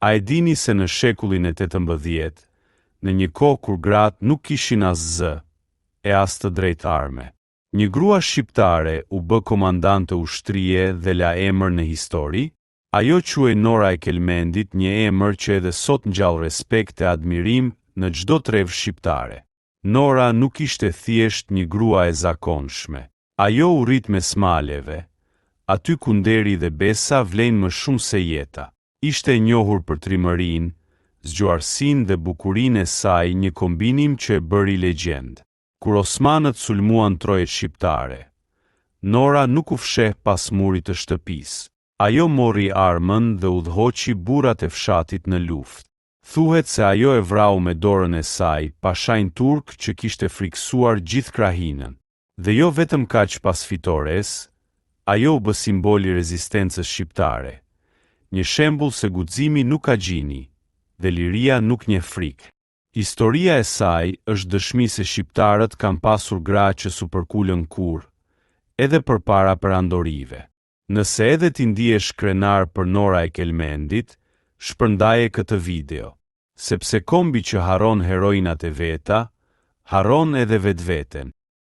A e dini se në shekullin e 18, në një kohë kur gratë nuk kishin as zë, e as të drejtë arme, një grua shqiptare u bë komandante ushtrie dhe la emër në histori. Ajo quhej Nora e Kelmendit, një emër që edhe sot ngjall respekt e admirim në çdo trevë shqiptare. Nora nuk ishte thjesht një grua e zakonshme. Ajo u rrit me smaleve, aty ku nderi dhe besa vlen më shumë se jeta. Ishte e njohur për trimërinë, zgjuarsinë dhe bukurinë e saj, një kombinim që e bëri legjend. Kur osmanët sulmuan trojet shqiptare, Nora nuk u fsheh pas murit të shtëpisë. Ajo mori armën dhe udhëhoqi burrat e fshatit në luftë. Thuhet se ajo e vrau me dorën e saj pashain turk që kishte friksuar gjithë krahinën. Dhe jo vetëm kaq, pas fitores, ajo u bë simboli rezistencës shqiptare. Një shembull se guximi nuk ka gjini dhe liria nuk njeh frikë. Historia e saj është dëshmi se shqiptarët kanë pasur gra që s'u përkulën kurrë, edhe përpara perandorive. Nëse edhe ti ndihesh krenar për Nora e Kelmendit, shpërndaje këtë video, sepse kombi që haron heroinat e veta, haron edhe vetveten.